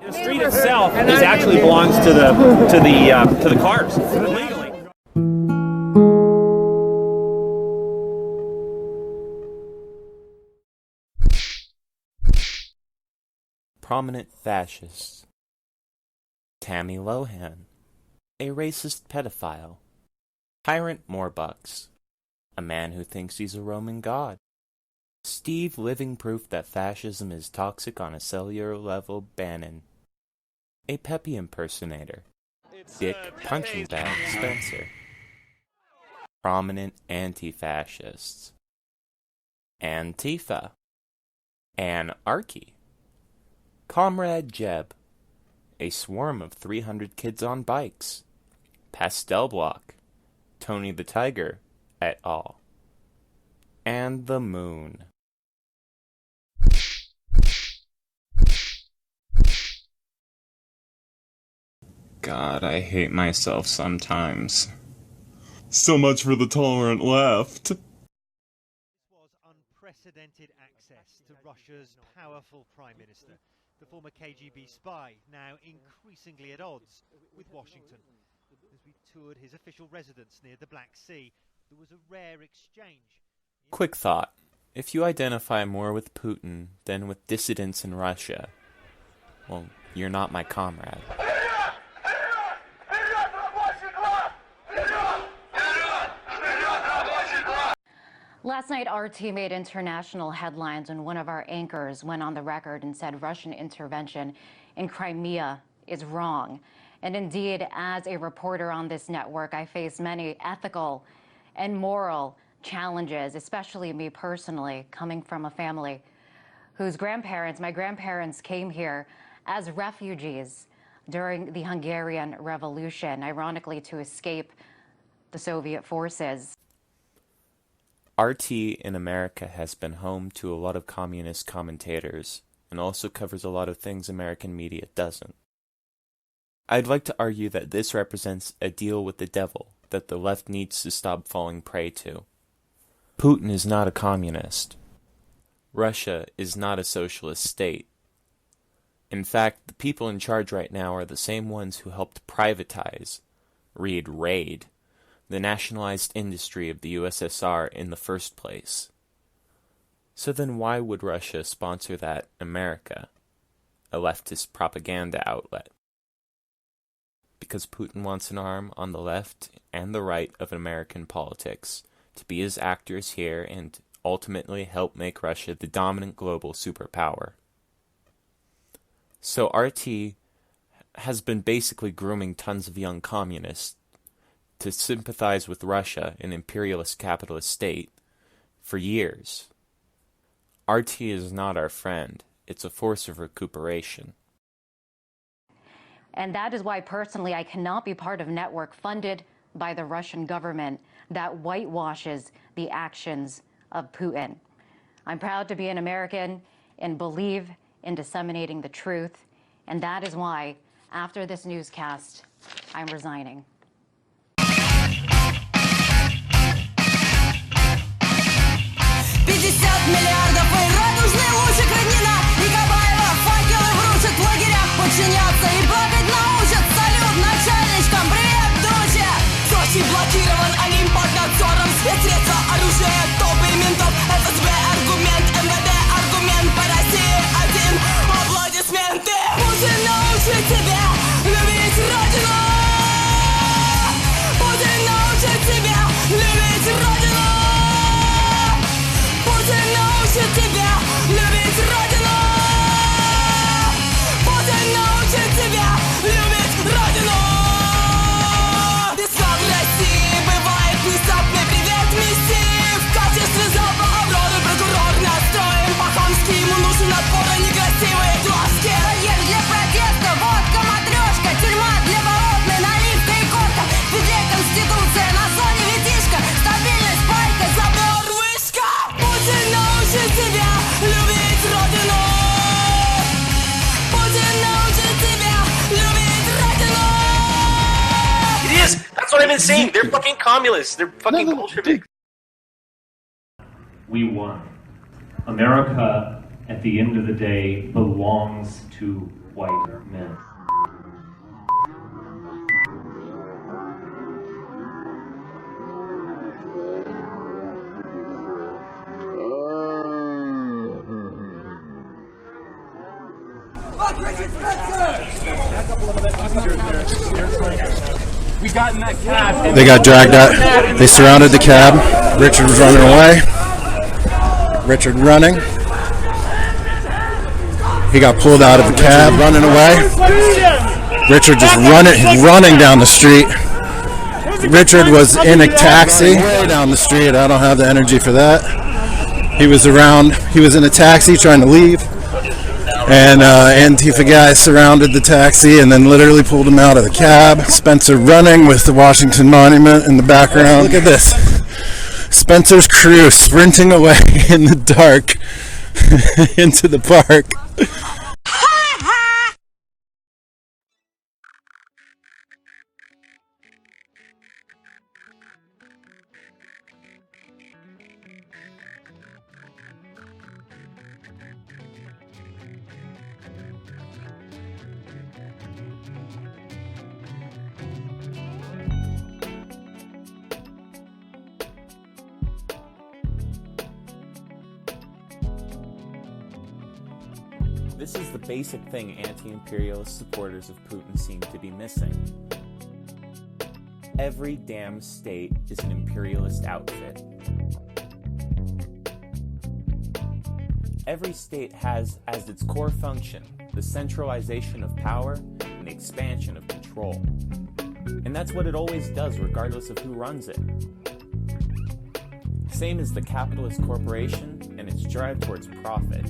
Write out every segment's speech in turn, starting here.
The street itself actually belongs to the cars legally. Prominent fascists. Tammy Lohan, a racist pedophile. Tyrant Morbucks, a man who thinks he's a Roman god. Steve living proof that fascism is toxic on a cellular level. Bannon, a Pepe impersonator. Dick punching bag Spencer. Prominent anti-fascists. Antifa, anarchy. Comrade Jeb, a swarm of 300 kids on bikes. Pastel Block, Tony the Tiger, et al. And the Moon. God, I hate myself sometimes. So much for the tolerant left. This was unprecedented access to Russia's powerful Prime Minister, the former KGB spy, now increasingly at odds with Washington. As we toured his official residence near the Black Sea, there was a rare exchange. Quick thought. If you identify more with Putin than with dissidents in Russia, well, you're not my comrade. Last night, RT made international headlines when one of our anchors went on the record and said Russian intervention in Crimea is wrong. And indeed, as a reporter on this network, I face many ethical and moral challenges, especially me personally, coming from a family whose my grandparents came here as refugees during the Hungarian Revolution, ironically to escape the Soviet forces. RT in America has been home to a lot of communist commentators, and also covers a lot of things American media doesn't. I'd like to argue that this represents a deal with the devil that the left needs to stop falling prey to. Putin is not a communist. Russia is not a socialist state. In fact, the people in charge right now are the same ones who helped privatize, read RAID, the nationalized industry of the USSR in the first place. So then why would Russia sponsor that America, a leftist propaganda outlet? Because Putin wants an arm on the left and the right of American politics to be his actors here and ultimately help make Russia the dominant global superpower. So RT has been basically grooming tons of young communists to sympathize with Russia, an imperialist capitalist state, for years. RT is not our friend. It's a force of recuperation. And that is why, personally, I cannot be part of a network funded by the Russian government that whitewashes the actions of Putin. I'm proud to be an American and believe in disseminating the truth. And that is why, after this newscast, I'm resigning. Миллиардов и радужный лучик Роднина и Кабаева факелы вручат в лагерях подчиняться и плакать научат. Салют начальничкам, привет, друзья! Сочи блокирован, Олимп под надзором. Спецсредства, оружие, толпы ментов. ФСБ аргумент, МВД аргумент. По России один аплодисменты. Путин научит тебя любить Родину. Путин научит тебя любить Родину. Путин научит тебя любить Родину. Путин научит тебя любить Родину. Песок России бывает внезапный. Привет, миссии. В качестве залпа оброды прокурор настроен. По-хамски ему нужен отпор, а не красивые глазки. Карьер для протеста, водка, матрешка. Тюрьма для болотной, наливка и корка. В петле Конституция, на зоне витишка. Стабильность, пайка, забор, вышка. Путин научит тебя любить Родину. Путин научит тебя любить Родину. It is! That's what I've been saying! They're fucking communists! They're fucking Bolsheviks! We won. America, at the end of the day, belongs to white men. We got in that cab. They got dragged out. They surrounded the cab. Richard was running away. Richard running. He got pulled out of the cab, running away. Richard just running down the street. Richard was in a taxi way down the street. I don't have the energy for that. He was in a taxi trying to leave. And Antifa guys surrounded the taxi and then literally pulled him out of the cab. Spencer running with the Washington Monument in the background. Look at this. Spencer's crew sprinting away in the dark into the park. This is the basic thing anti-imperialist supporters of Putin seem to be missing. Every damn state is an imperialist outfit. Every state has as its core function the centralization of power and the expansion of control. And that's what it always does, regardless of who runs it. Same as the capitalist corporation and its drive towards profit,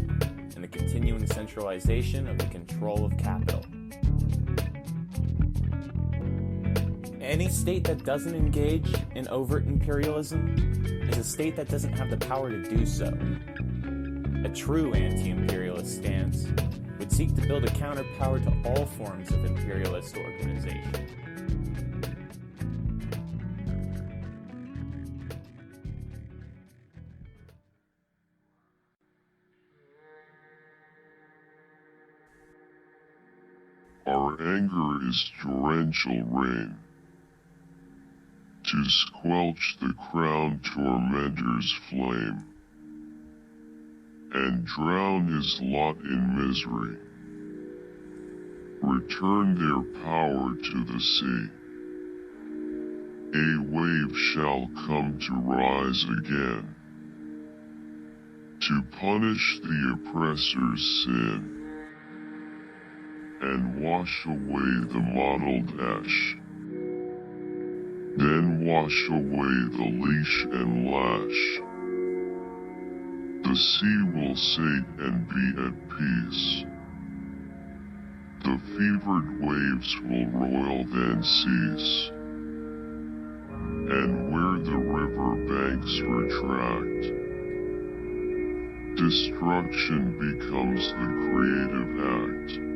and the continuing centralization of the control of capital. Any state that doesn't engage in overt imperialism is a state that doesn't have the power to do so. A true anti-imperialist stance would seek to build a counterpower to all forms of imperialist organization. Our anger is torrential rain, to squelch the crown tormentor's flame, and drown his lot in misery. Return their power to the sea. A wave shall come to rise again, to punish the oppressor's sin, and wash away the mottled ash. Then wash away the leash and lash. The sea will sate and be at peace. The fevered waves will roil then cease. And where the river banks retract, destruction becomes the creative act.